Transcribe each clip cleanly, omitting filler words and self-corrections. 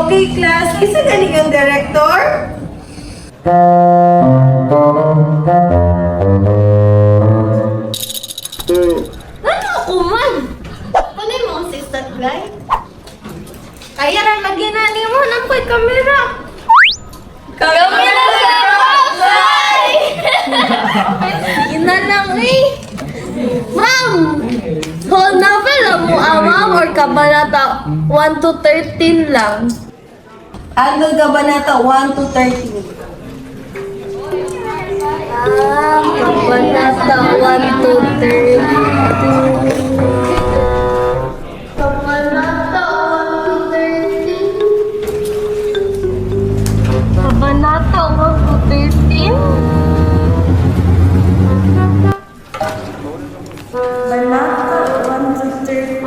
Okay, class. Isa galing ang director? Ano ako man? Ano yung mga assistant guy? Kaya rin lagyan na niyo mo ng ko'y kamera. Kamera sa guy! Yun na lang eh. Ma'am! Whole novel lang mo ma'am or kabanata 1 to 13 lang? Ano Kabanata 1 to 13? Kabanata 1 to 13. Kabanata 1 to 13. Kabanata 1 to 13? Kabanata 1 to 13?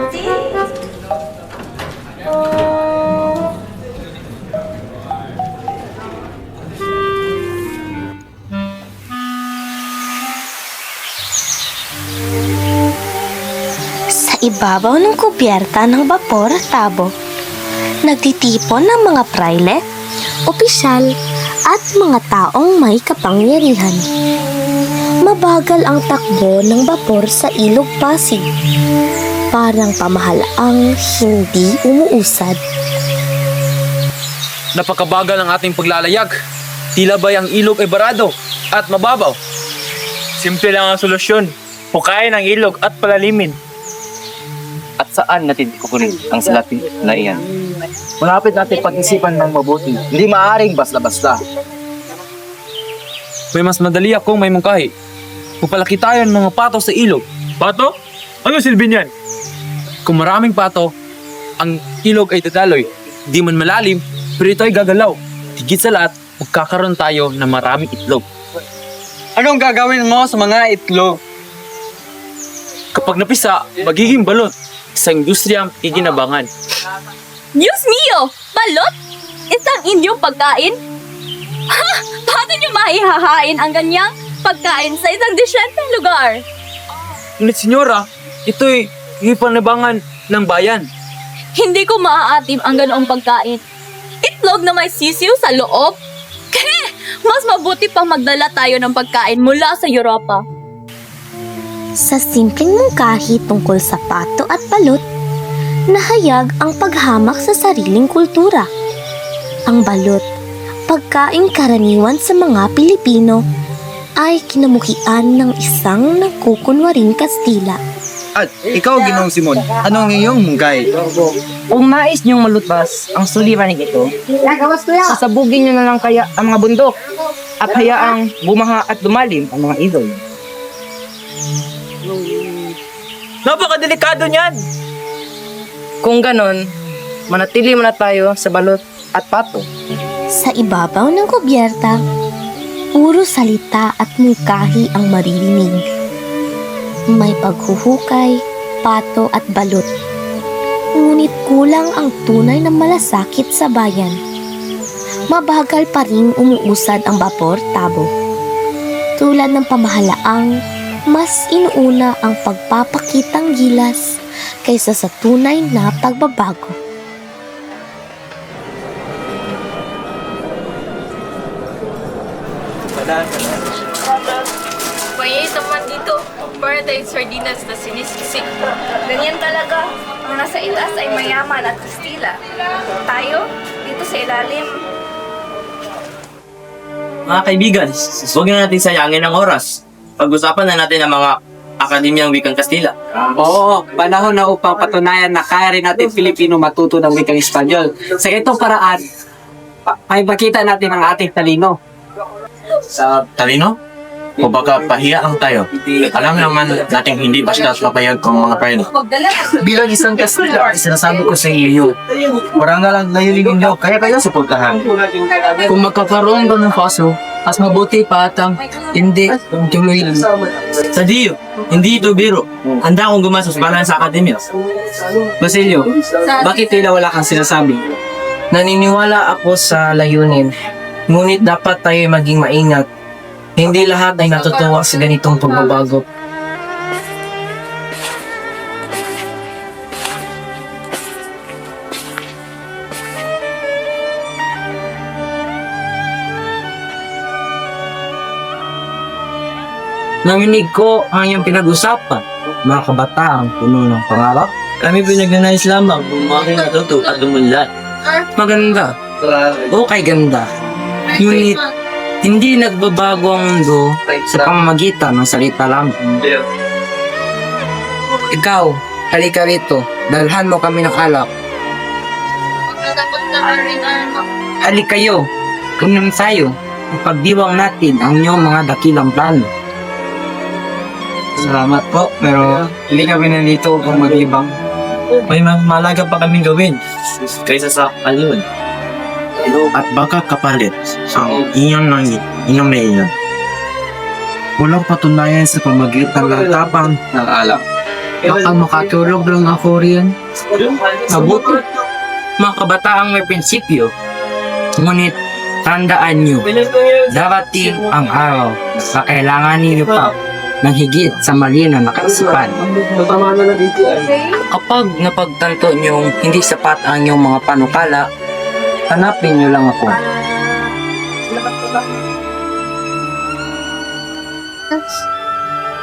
Sa ibabaw ng kubyerta ng Bapor Tabo, nagtitipon ng mga praile, opisyal, at mga taong may kapangyarihan. Mabagal ang takbo ng bapor sa Ilog Pasig, parang pamahalaang hindi umuusad. Napakabagal ng ating paglalayag. Tila ba ang ilog ay barado at mababaw? Simple lang ang solusyon. Hukayin ang ilog at palalimin. At saan natin kukunin ang salapi na iyan? Malapit natin pag-isipan ng mabuti. Hindi maaaring basta-basta. May mas madali akong may mungkahi. Pupalaki tayo ng mga pato sa ilog. Pato? Ano silbi niyan? Kung maraming pato, ang ilog ay dadaloy. Di man malalim, pero ito ay gagalaw. Higit sa lahat, magkakaroon tayo ng maraming itlog. Anong gagawin mo sa mga itlog? Kapag napisa, magiging balot. Isang industriyang iginabangan. Diyos mio! Balot? Isang inyong pagkain? Ha? Paano nyo maihahain ang ganyang pagkain sa isang disyenteng lugar? Ngunit senyora, ito'y ipanabangan ng bayan. Hindi ko maaatim ang ganoong pagkain. Itlog na may sisiw sa loob? Mas mabuti pang magdala tayo ng pagkain mula sa Europa. Sa simpleng mungkahi tungkol sa pato at balot, nahayag ang paghamak sa sariling kultura. Ang balot, pagkaing karaniwan sa mga Pilipino, ay kinamuhian ng isang nagkukunwaring Kastila. At ikaw, Ginoong Simon, anong iyong munggay? Kung nais niyong malutbas ang suliraning ito, sasabugin niyo na lang kaya ang mga bundok at hayaang bumaha at lumalim ang mga ilog. Napakadelikado niyan! Kung ganon, manatili muna tayo sa balot at pato. Sa ibabaw ng kubyerta, puro salita at mungkahi ang maririnig. May paghuhukay, pato at balot. Ngunit kulang ang tunay na malasakit sa bayan. Mabagal pa ring umuusad ang Bapor Tabo. Tulad ng pamahalaang mas inuuna ang pagpapakitang gilas kaysa sa tunay na pagbabago. Mayay naman dito. Para tayong sardinas na sinisiksi. Ganyan talaga. Ang nasa itaas ay mayaman at Kastila. Tayo, dito sa ilalim. Mga kaibigan, huwag na natin sayangin ang oras. Pag-usapan na natin ang mga Akademiyang Wikang Kastila. Oo, panahon na upang patunayan na kaya rin natin Pilipino matuto ng wikang Espanyol. Sa itong paraan, ay makita natin ang ating talino. Sa talino? O baka pahiyaan tayo. Alam naman natin hindi basta papayag kung mga preno. Bilang isang Kastila, sinasabi ko sa iyo, parang na lang layunin ninyo, kaya kayo suportahan. Kung magkakaroon ba ng paso, mas mabuti pa atang hindi tuloy. Sa Dio, hindi ito biro. Handa akong gumastos para sa akademya. Basilio, bakit tila wala kang sinasabi? Naniniwala ako sa layunin, ngunit dapat tayo maging maingat. Hindi lahat ay natutuwa sa ganitong pagbabago. Naminig ko ang iyong pinag-usapan. Mga kabataang puno ng pangarap. Kami pinagnanais lamang bumaking natuto at lumunlad. Maganda. Okay, ganda. Ngunit, hindi nagbabago ang mundo sa pamamagitan ng salita lamang. Ikaw, halika rito. Dalhan mo kami ng alak. Halik kayo. Kunin tayo. Ipagdiwang natin ang inyong mga dakilang plano. Salamat po, pero hindi kami nandito upang maglibang. May mas malaga pa kaming gawin kaysa sa alun. At baka kapalit ang iyon ng inyong naiyon. Walang patunayan sa pamagitan ng tapang ng alak. Baka makatulog lang ako riyan. Mabuti. Mga kabataang may prinsipyo. Ngunit, tandaan nyo, darating ang araw na kailangan ninyo pa ng higit sa malinaw na kaisipan. Kapag napagtanto nyo hindi sapat ang inyong mga panukala, hanapin nyo lang ako.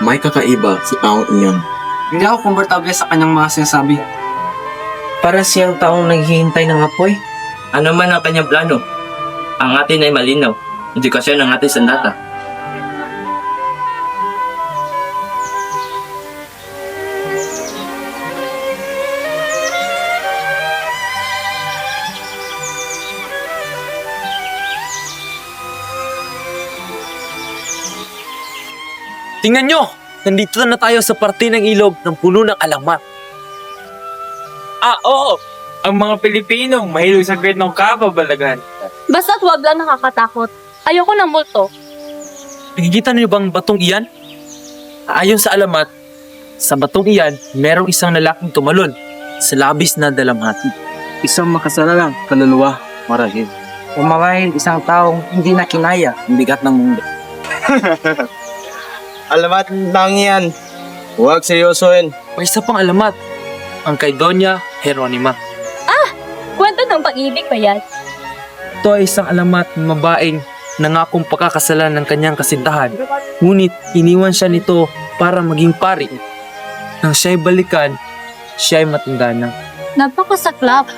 May kakaiba si ang iyon. Hindi ako komportable sa kanyang mga sinasabi. Para siyang taong naghihintay ng apoy. Ano man ang kanyang plano, ang atin ay malinaw. Edukasyon ang ating sandata. Tingnan nyo! Nandito na tayo sa parte ng ilog ng puno ng alamat. Oo! Ang mga Pilipino, mahilig sa kwentong kababalagan. Basta't wag lang nakakatakot. Ayoko ng multo. Nakikita niyo bang batong iyan? Ayon sa alamat, sa batong iyan, merong isang lalaking tumalon sa labis na dalamhati. Isang makasalalang kaluluwa, marahil. O marahil isang taong hindi na kinaya ang bigat ng mundo. Alamat lang yan. Huwag seryosohin. May isa pang alamat, ang kay Doña Jeronima. Kwento ng pag-ibig ba yan? Ito ay isang alamat ng babaeng nangakong pagkakasalan ng kanyang kasintahan. Ngunit iniwan siya nito para maging pari. Nang siya'y balikan, siya'y matanda na. Napakasaklap.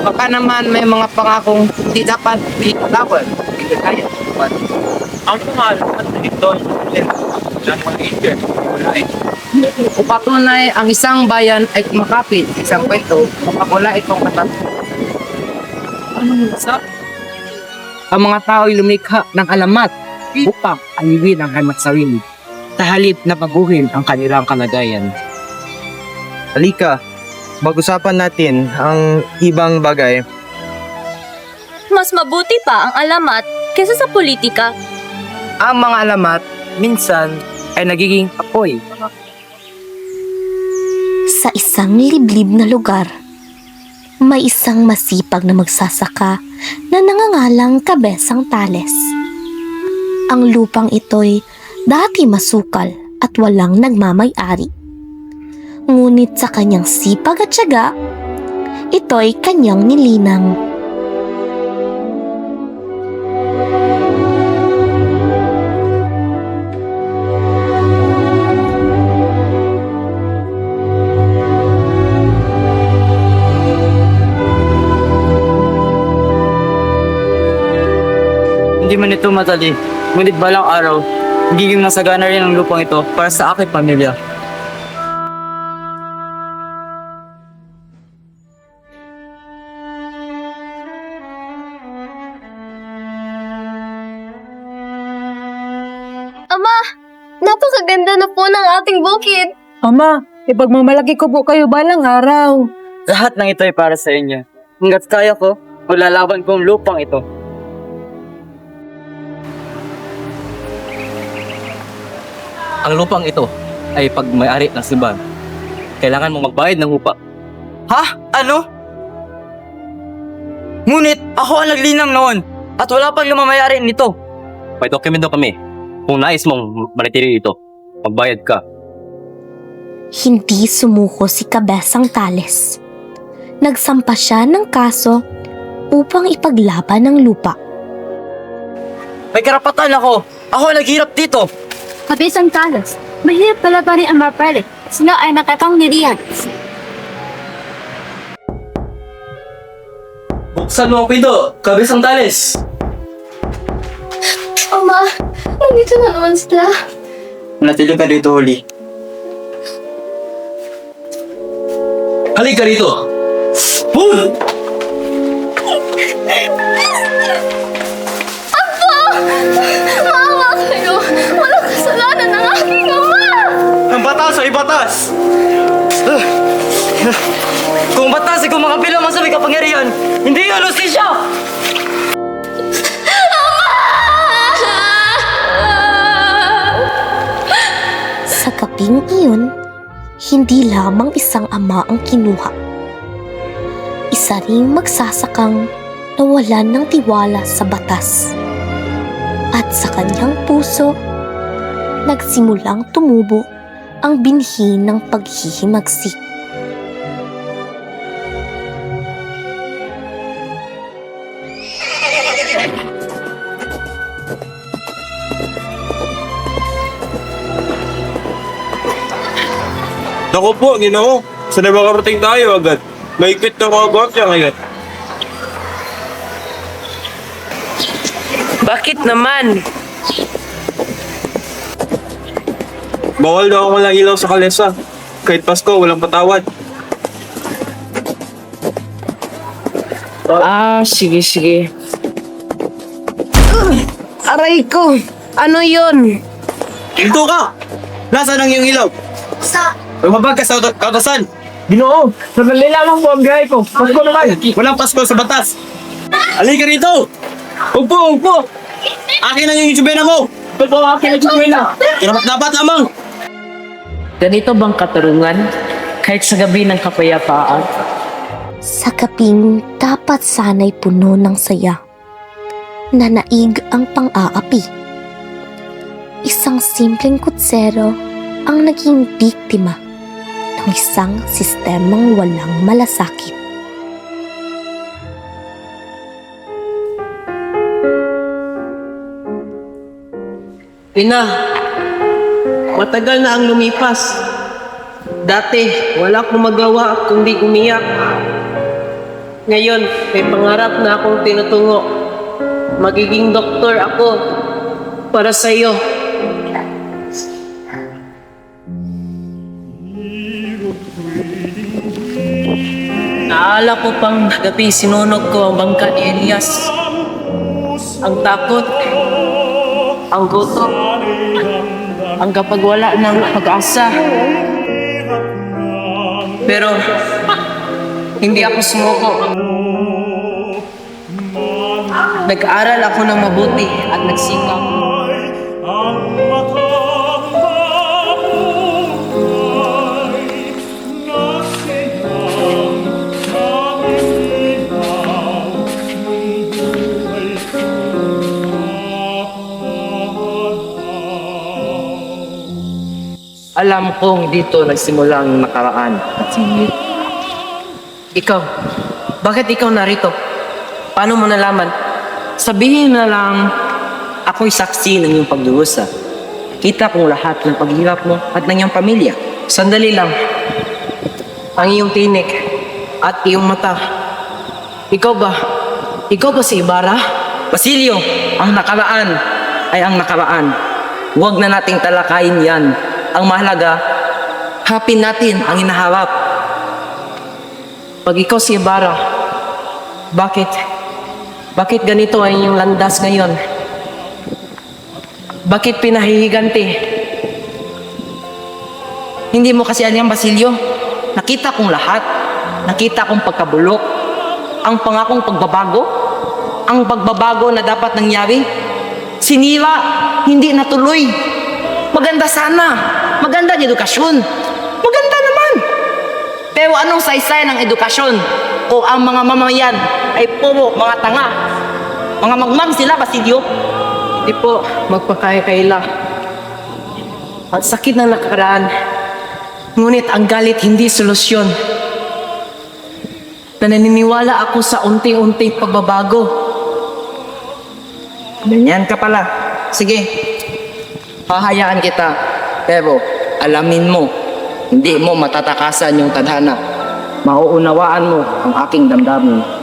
Baka naman may mga pangakong hindi dapat itawan. Hindi kaya tuwan. Ang mga alamat na ito ay ng mga Indian. Kung patunay ang isang bayan ay kumakapit sa isang kwento, mapakula itong katatapos. Ang mga tao ay lumikha ng alamat upang aliwin ang hamat sarili, sa halip na baguhin ang kanilang kalagayan. Halika, mag-usapan natin ang ibang bagay. Mas mabuti pa ang alamat kaysa sa politika. Ang mga alamat, minsan, ay nagiging apoy. Sa isang liblib na lugar, may isang masipag na magsasaka na nangangalang Kabesang Tales. Ang lupang ito'y dati masukal at walang nagmamay-ari. Ngunit sa kanyang sipag at tiyaga, ito'y kanyang nilinang. Hindi man ito madali, ngunit balang araw, magiging masagana rin ang lupang ito para sa aking pamilya. Ama, napakaganda na po ng ating bukid. Ama, ipagmamalaki ko po kayo balang araw. Lahat ng ito ay para sa inyo. Hanggat kaya ko, maglalaban ko ang lupang ito. Ang lupang ito ay pagmayari ng simbahan. Kailangan mong magbayad ng upa. Ha? Ano? Ngunit ako ang naglinang noon at wala pang lumamayari nito. May dokumento kami. Kung nais mong manitili ito, magbayad ka. Hindi sumuko si Kabesang Tales. Nagsampa siya ng kaso upang ipaglaban ang lupa. May karapatan ako. Ako ang naghirap dito. Kabisang Talos, mahirap talaga rin ang Marpele. Sila ay nakakangilihan. Buksan mo ang pinto, Kabisang Tales. Ama, nandito na naman sila. Natili ka dito, Huli. Halika rito. Boom! Maawa kayo! Walang kasalanan ng aking ama! Ang batas ay batas! Kung batas ay kumakapil naman sa may kapangyarihan, hindi yun hustisya! Sa gabing iyon, hindi lamang isang ama ang kinuha. Isa ring magsasakang nawalan ng tiwala sa batas. At sa kanyang puso, nagsimulang tumubo ang binhi ng paghihimagsik. Naku po, Ginoo. Sana makarating tayo agad. Maikit na kagawat siya ngayon. Bakit naman? Bawal na ako walang ilaw sa kalesa. Kahit Pasko, walang patawad. Sige. Aray ko! Ano yun? Hinto ka! Nasaan ang iyong ilaw? Lumabag ka sa kautasan! Ginoo, sandali lamang po ang biyahe ko. Pasko naman. Walang Pasko sa batas! Halika rito! Upo. Akin ang iyong tsubena mo! Ito ang aking nagsuwela. Dapat lamang! Ganito bang katarungan? Kahit sa gabi ng kapayapaan? Sa gabing dapat sana'y puno ng saya, nanaig ang pang-aapi. Isang simpleng kutsero ang naging biktima ng isang sistemang walang malasakit. Ina, matagal na ang lumipas. Dati, wala akong magawa kundi umiyak. Ngayon, may pangarap na akong tinutungo. Magiging doktor ako para sa iyo. Naala ko pang gabi sinunog ko ang bangka ni Elias. Ang takot, ang gutom, ang kapag wala ng pag-asa. Pero, hindi ako sumuko. Nag-aral ako ng mabuti at nagsikap. Alam kong dito nagsimula ang nakaraan. Ikaw, bakit ikaw narito? Paano mo nalaman? Sabihin na lang, ako'y saksi ng iyong pagdurusa. Kita kong lahat ng paghirap mo at ng iyong pamilya. Sandali lang. Ang iyong tinik at iyong mata. Ikaw ba? Ikaw ba si Ibarra? Basilio, ang nakaraan ay ang nakaraan. Huwag na nating talakayin yan. Ang mahalaga, happy natin ang hinaharap. Pag ikaw si Ibarra, bakit ganito ay inyong landas ngayon? Bakit pinahihiganti? Hindi mo kasi alam, Basilio. Nakita kong lahat. Nakita kong pagkabulok. Ang pangakong pagbabago. Ang pagbabago na dapat nangyari. Sinira, hindi natuloy. Maganda sana. Maganda ang edukasyon. Maganda naman. Pero anong saysay ng edukasyon? O ang mga mamayan ay puro mga tanga? Mga magmang sila, Basilio? Hindi po, magpakaya-kaila. Ang sakit na nakaraan. Ngunit ang galit hindi solusyon. Naniniwala ako sa unti-unting pagbabago. Ganyan ka pala. Sige, pahayaan kita. Pero alamin mo, hindi mo matatakasan yung tadhana. Mauunawaan mo ang aking damdamin.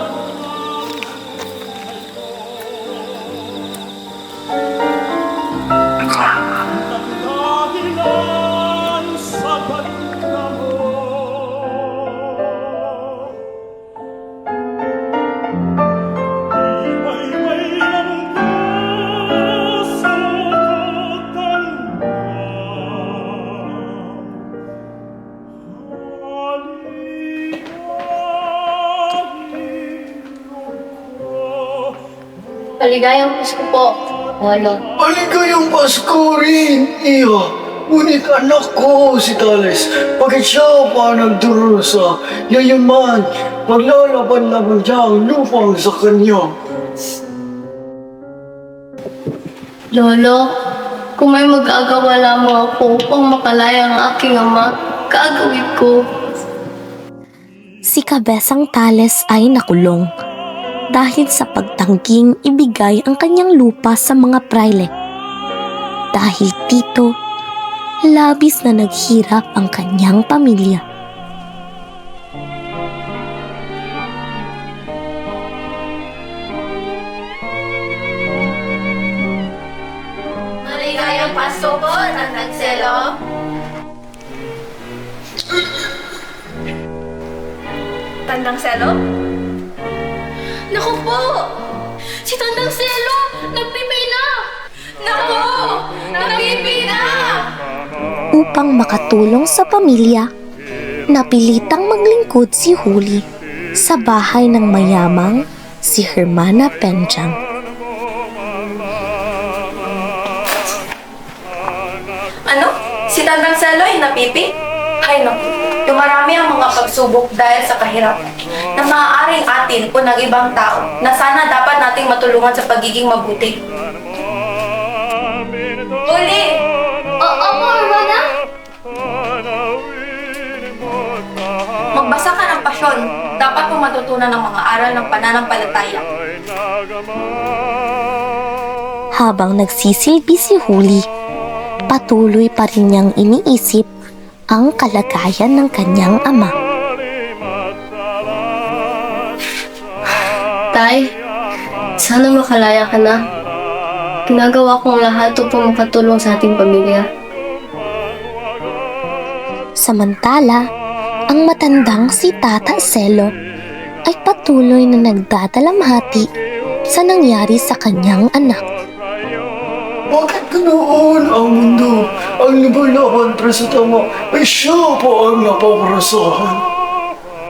Maligayang Pasko po, Lolo. Maligayang Pasko rin, Iya. Ngunit anak ko si Tales, bakit siya pa nagdurusa? Yayaman, maglalaban-laban siya ang lupang sa kanya. Lolo, kung may magagawa lamang ako upang makalaya ang aking ama, gagawin ko. Si Kabesang Tales ay nakulong dahil sa pagtangging ibigay ang kanyang lupa sa mga praile. Dahil dito, labis na naghirap ang kanyang pamilya. Maligayang Pasko po, Tandang Selo. Tandang Selo? Naku po! Si Tandang Selo! Nagpipi na! Naku! Nagpipi na! Upang makatulong sa pamilya, napilitang maglingkod si Huli sa bahay ng mayamang si Hermana Penjang. Ano? Si Tandang Selo ay napipi? Ay naku, dumarami ang mga pagsubok dahil sa kahirapan na maaaring atin o ng ibang tao na sana dapat nating matulungan sa pagiging mabuti. Uli! Oo, Hermana? Magbasa ka ng pasyon. Dapat mong matutunan ng mga aral ng pananampalataya. Habang nagsisilbi si Huli, patuloy pa rin niyang iniisip ang kalagayan ng kanyang ama. Tay, sana makalaya ka na. Ginagawa kong lahat upang makatulong sa ating pamilya. Samantala, ang matandang si Tata Selo ay patuloy na nagdadalamhati sa nangyari sa kanyang anak. Bakit ganoon ang mundo? Ang lumalaban para sa tama ay siya pa ang napaparasahan.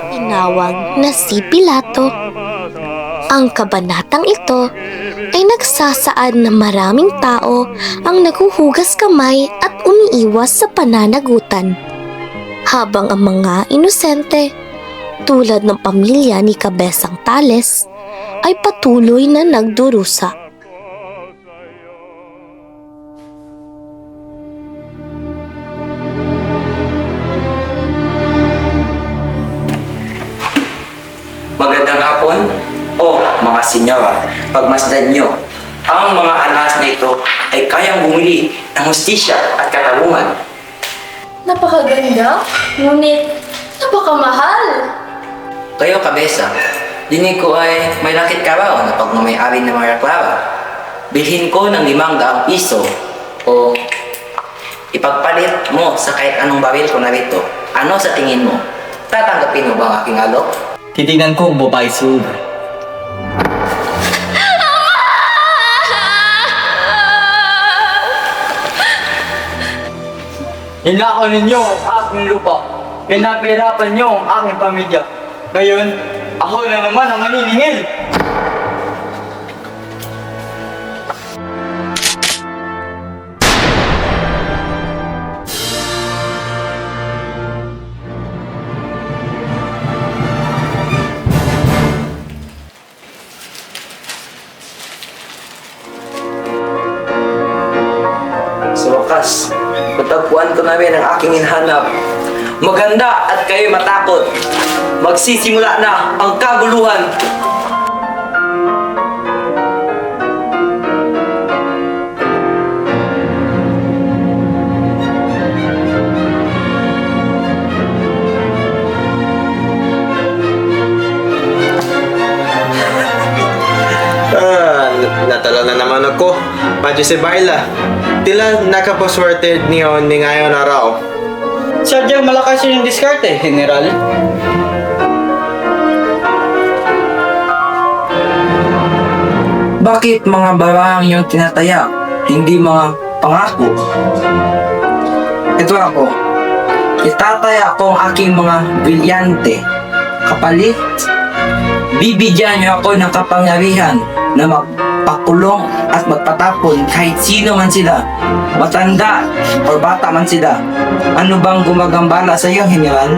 Tinawag na si Pilato. Ang kabanatang ito ay nagsasaad na maraming tao ang naghuhugas kamay at umiiwas sa pananagutan. Habang ang mga inosente, tulad ng pamilya ni Kabesang Tales, ay patuloy na nagdurusa. Magandang hapon o mga senyora, pagmasdan nyo. Ang mga anas na ito ay kayang bumili ng hustisya at katarungan. Napakaganda, ngunit napakamahal. Kayo, Kabesa, dinig ko ay may lakit ka raw na pagmamayari ng mga reklama. Bilhin ko ng 500 piso o ipagpalit mo sa kahit anong baril ko na rito. Ano sa tingin mo? Tatanggapin mo ba ang aking alok? Titignan ko ang babae sobra. Ninakaw ninyo ang aking lupa. Pinapirapan niyo ang aking pamilya. Ngayon, ako na naman ang maniningil. Sa wakas, matagpuan ko namin ang aking hinahanap. Maganda at kayo matakot. Magsisimula na ang kaguluhan. Jose Baila. Tila nakapaswerte niyo ni ngayon araw. Sadyang malakas yung diskarte, General. Bakit mga barang yung tinataya, hindi mga pangako? Ito ako. Itataya ko ang aking mga brilyante. Kapalit, bibigyan niyo ako ng kapangyarihan na magpakulong at magpatapon kahit sino man sila, matanda o bata man sila. Ano bang gumagambala sa iyo, General?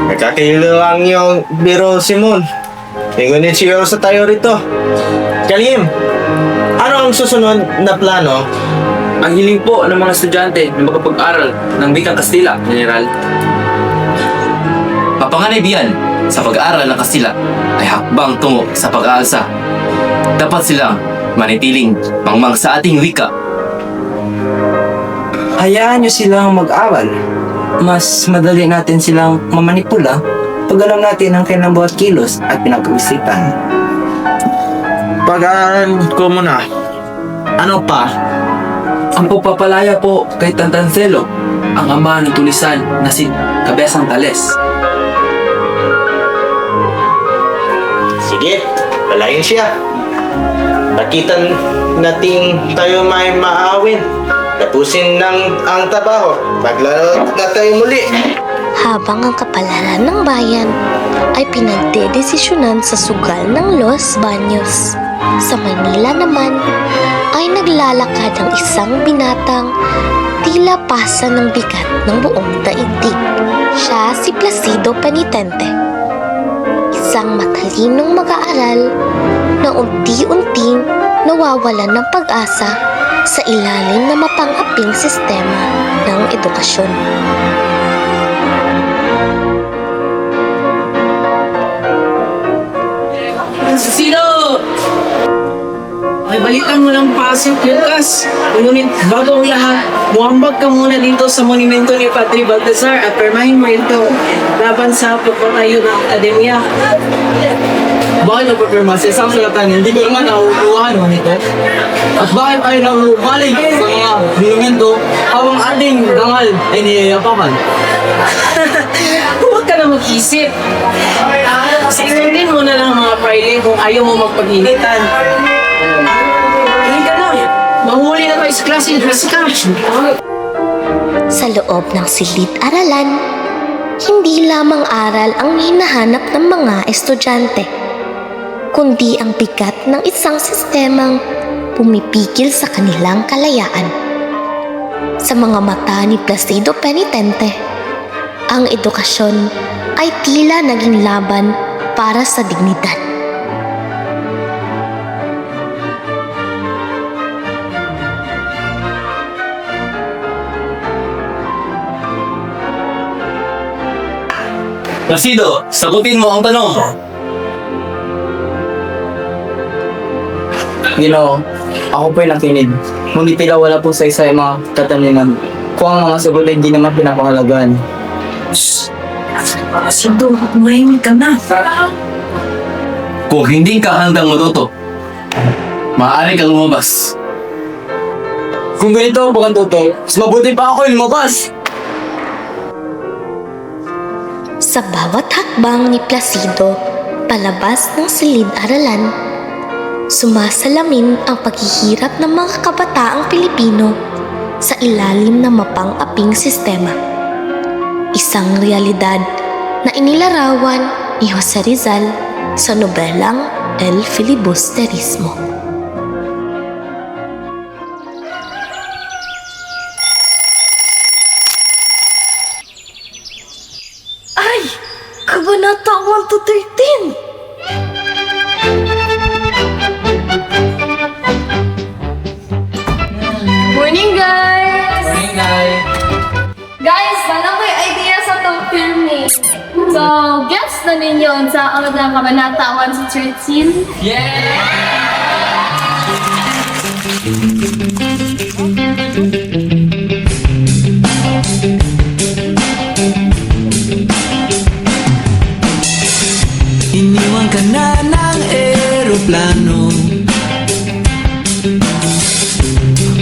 Nakakahilo lang yung biro, Simon. Tingunin siyo sa tayo rito. Kalim, ano ang susunod na plano? Ang hiling po ng mga estudyante na makapag-aral ng Bikang Kastila, General. Papanganib yan sa pag-aaral ng Kastila ay hakbang tungo sa pag-aalsa. Dapat silang manitiling mangmang sa ating wika. Hayaan niyo silang mag-aral. Mas madali natin silang mamanipula pag alam natin ang kailang bawat kilos at pinag-uisipan. Pag-aaral ko muna. Ano pa? Ang pagpapalaya po kay Tantanselo, ang ama ng tulisan na si Cabezang Tales. Sige, palayin siya. Nakita natin tayo may maawin. Tapusin ang trabaho. Maglaro na tayo muli. Habang ang kapalaran ng bayan ay pinagdedesisyonan sa sugal ng Los Baños. Sa Manila naman ay naglalakad ang isang binatang tila pasa ng bigat ng buong daigdig. Siya si Placido Penitente. Isang matalinong mag-aaral na unti-unting nawawalan ng pag-asa sa ilalim ng mapang-aping sistema ng edukasyon. Sino? Ay, balikan mo ng pasok, Lucas. Ngunit bago ang lahat, buwambag ka muna dito sa monumento ni Padre Baltasar at permahin mo ito laban sa pagpatayo ng akademya. Bakit nagpapirma sa isang sulatan? Hindi ko naman nauuwahan mo nito. At bakit ay naubalik sa mga monumento habang ating dangal ay niyayapakan? Huwag ka na mag-isip. Sigurin mo na lang mga praile kung ayaw mo magpaginitan. Hindi ka lang. Mahuli na kayo sa klase. Sa loob ng silid-aralan, hindi lamang aral ang hinahanap ng mga estudyante, kundi ang bigat ng isang sistemang pumipigil sa kanilang kalayaan. Sa mga mata ni Placido Penitente, ang edukasyon ay tila naging laban para sa dignidad. Placido, sagutin mo ang tanong. Ako po'y nakinig. Ngunit tila wala po sa isa yung mga katanungan. Kung ang mga sagot ay hindi naman pinapangalagaan. Placido, umahimik ka na. Kung hindi ka handang matuto, maaari kang lumabas. Kung ganito ang pakantuto, mas mabuti pa ako yung lumabas. Sa bawat hakbang ni Placido palabas ng silid-aralan, sumasalamin ang paghihirap ng mga kabataang Pilipino sa ilalim ng mapang-aping sistema. Isang realidad na inilarawan ni Jose Rizal sa nobelang El Filibusterismo. Ay! Kabanata 1 to 13! Morning, guys! Morning, guys! Guys, wala ko'y idea sa itong film eh. So, guess na ninyo sa ang kabanata 1 to 13. Iniwan ka na ng plano.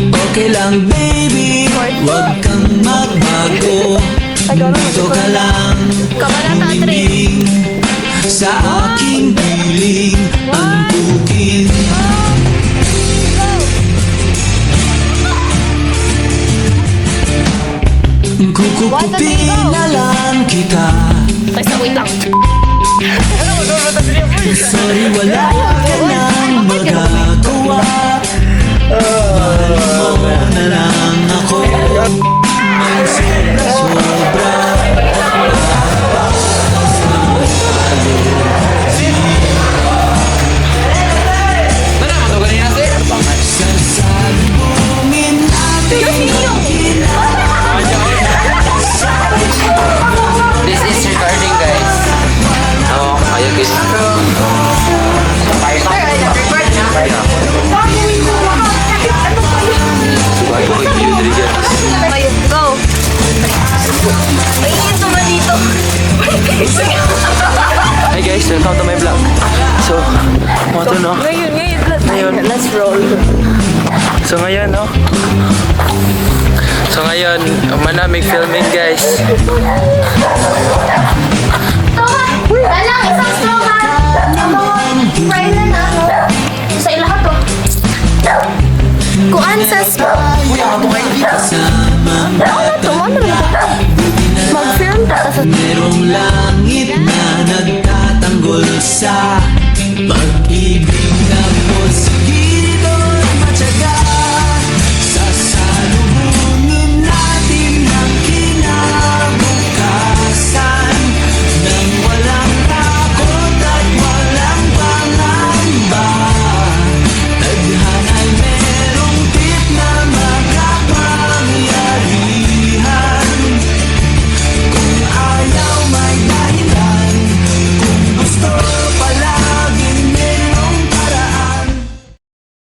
Okay lang baby, huwag kang magbago. Dito ka lang, tumingin sa aking piling, antukin. Kukupin na lang kita. Sorry, wala ka nang magagawa. Mahal mo na lang ako ng sobra-sobra. Sasalubungin natin ang This is recording, guys. Ayo guys. Ayun, go. Ay, ito naman dito. Hi guys, welcome to my vlog. So, mga to no? Ngayon, let's roll. So ngayon, no? So ngayon, manamig filming guys. Alang, isang straw ha. Ang mga fry na na. Sa ilahat to. Kuan sa